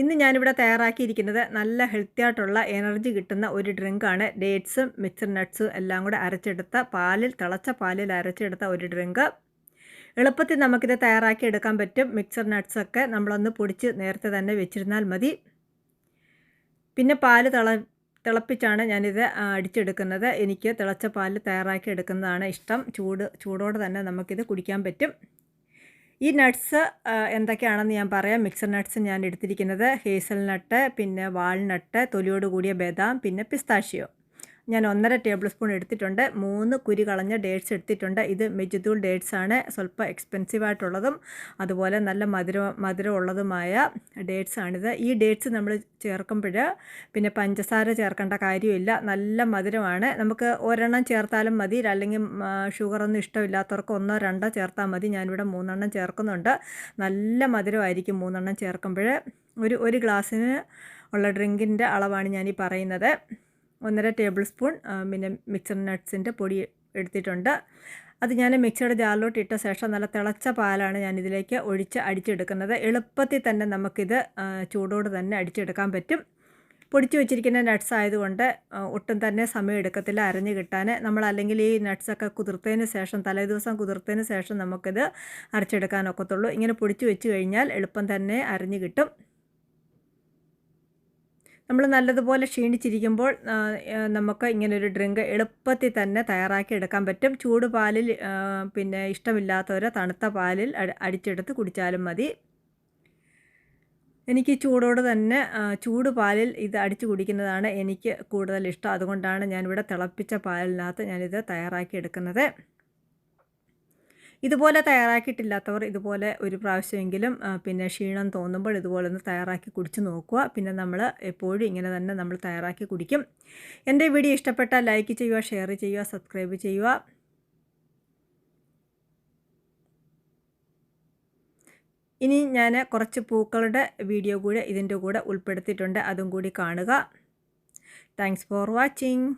ഇന്ന് ഞാനിവിടെ തയ്യാറാക്കിയിരിക്കുന്നത് നല്ല ഹെൽത്തി ആയിട്ടുള്ള എനർജി കിട്ടുന്ന ഒരു ഡ്രിങ്കാണ്. ഡേറ്റ്സും മിക്സഡ് നട്ട്സും എല്ലാം കൂടെ അരച്ചെടുത്ത തിളച്ച പാലിൽ അരച്ചെടുത്ത ഒരു ഡ്രിങ്ക്. എളുപ്പത്തിൽ നമുക്കിത് തയ്യാറാക്കി എടുക്കാൻ പറ്റും. മിക്സഡ് നട്ട്സൊക്കെ നമ്മളൊന്ന് പൊടിച്ച് നേരത്തെ തന്നെ വെച്ചിരുന്നാൽ മതി. പിന്നെ പാല് തിളപ്പിച്ചാണ് ഞാനിത് അടിച്ചെടുക്കുന്നത്. എനിക്ക് തിളച്ച പാല് തയ്യാറാക്കി എടുക്കുന്നതാണ് ഇഷ്ടം. ചൂടോടെ തന്നെ നമുക്കിത് കുടിക്കാൻ പറ്റും. ഈ നട്ട്സ് എന്തൊക്കെയാണെന്ന് ഞാൻ പറയാം. മിക്സഡ് നട്ട്സ് ഞാൻ എടുത്തിരിക്കുന്നത് ഹേസൽനട്ട്, പിന്നെ വാൾനട്ട്, തൊലിയോട് കൂടിയ ബദാം, പിന്നെ പിസ്താഷ്യോ. ഞാൻ 1.5 ടേബിൾ സ്പൂൺ എടുത്തിട്ടുണ്ട്. 3 കുരു കളഞ്ഞ ഡേറ്റ്സ് എടുത്തിട്ടുണ്ട്. ഇത് മെജിദൂൾ ഡേറ്റ്സ് ആണ്. സ്വല്പം എക്സ്പെൻസീവ് ആയിട്ടുള്ളതും അതുപോലെ നല്ല മധുരമുള്ളതുമായ ഡേറ്റ്സ് ആണിത്. ഈ ഡേറ്റ്സ് നമ്മൾ ചേർക്കുമ്പോൾ പിന്നെ പഞ്ചസാര ചേർക്കേണ്ട കാര്യമില്ല. നല്ല മധുരമാണ്. നമുക്ക് ഒരെണ്ണം ചേർത്താലും മതി. അല്ലെങ്കിൽ ഷുഗറൊന്നും ഇഷ്ടമില്ലാത്തവർക്ക് 1 2 ചേർത്താൽ മതി. ഞാനിവിടെ 3 എണ്ണം ചേർക്കുന്നുണ്ട്. നല്ല മധുരമായിരിക്കും 3 എണ്ണം ചേർക്കുമ്പോൾ. ഒരു ഗ്ലാസ്സിന് ഉള്ള ഡ്രിങ്കിൻ്റെ അളവാണ് ഞാനീ പറയുന്നത്. 1.5 ടേബിൾ സ്പൂൺ പിന്നെ മിക്സഡ് നട്ട്സിൻ്റെ പൊടി എടുത്തിട്ടുണ്ട്. അത് ഞാൻ മിക്സിയുടെ ജാറിലോട്ട് ഇട്ട ശേഷം നല്ല തിളച്ച പാലാണ് ഞാനിതിലേക്ക് ഒഴിച്ച് അടിച്ചെടുക്കുന്നത്. എളുപ്പത്തിൽ തന്നെ നമുക്കിത് ചൂടോട് തന്നെ അടിച്ചെടുക്കാൻ പറ്റും. പൊടിച്ച് വെച്ചിരിക്കുന്ന നട്ട്സ് ആയതുകൊണ്ട് ഒട്ടും തന്നെ സമയം എടുക്കത്തില്ല അരഞ്ഞ് കിട്ടാൻ. നമ്മളല്ലെങ്കിൽ ഈ നട്ട്സൊക്കെ കുതിർത്തതിന് ശേഷം തലേദിവസം കുതിർത്തതിന് ശേഷം നമുക്കിത് അരച്ചെടുക്കാനൊക്കത്തുള്ളൂ. ഇങ്ങനെ പൊടിച്ച് വെച്ച് കഴിഞ്ഞാൽ എളുപ്പം തന്നെ അരഞ്ഞ് കിട്ടും. നമ്മൾ നല്ലതുപോലെ ക്ഷീണിച്ചിരിക്കുമ്പോൾ നമുക്ക് ഇങ്ങനൊരു ഡ്രിങ്ക് എളുപ്പത്തിൽ തന്നെ തയ്യാറാക്കി എടുക്കാൻ പറ്റും. ചൂട് പാലിൽ പിന്നെ ഇഷ്ടമില്ലാത്തവർ തണുത്ത പാലിൽ അടിച്ചെടുത്ത് കുടിച്ചാലും മതി. എനിക്ക് ചൂടോട് തന്നെ ചൂട് പാലിൽ ഇത് അടിച്ച് കുടിക്കുന്നതാണ് എനിക്ക് കൂടുതൽ ഇഷ്ടം. അതുകൊണ്ടാണ് ഞാനിവിടെ തിളപ്പിച്ച പാലിനകത്ത് ഞാനിത് തയ്യാറാക്കി എടുക്കുന്നത്. ഇതുപോലെ തയ്യാറാക്കിയിട്ടില്ലാത്തവർ ഇതുപോലെ ഒരു പ്രാവശ്യമെങ്കിലും പിന്നെ ക്ഷീണം തോന്നുമ്പോൾ ഇതുപോലെ ഒന്ന് തയ്യാറാക്കി കുടിച്ച് നോക്കുക. പിന്നെ നമ്മൾ എപ്പോഴും ഇങ്ങനെ തന്നെ നമ്മൾ തയ്യാറാക്കി കുടിക്കും. എൻ്റെ വീഡിയോ ഇഷ്ടപ്പെട്ടാൽ ലൈക്ക് ചെയ്യുക, ഷെയർ ചെയ്യുക, സബ്സ്ക്രൈബ് ചെയ്യുക. ഇനി ഞാൻ കുറച്ച് പൂക്കളുടെ വീഡിയോ കൂടെ ഇതിൻ്റെ കൂടെ ഉൾപ്പെടുത്തിയിട്ടുണ്ട്. അതും കൂടി കാണുക. Thanks for watching.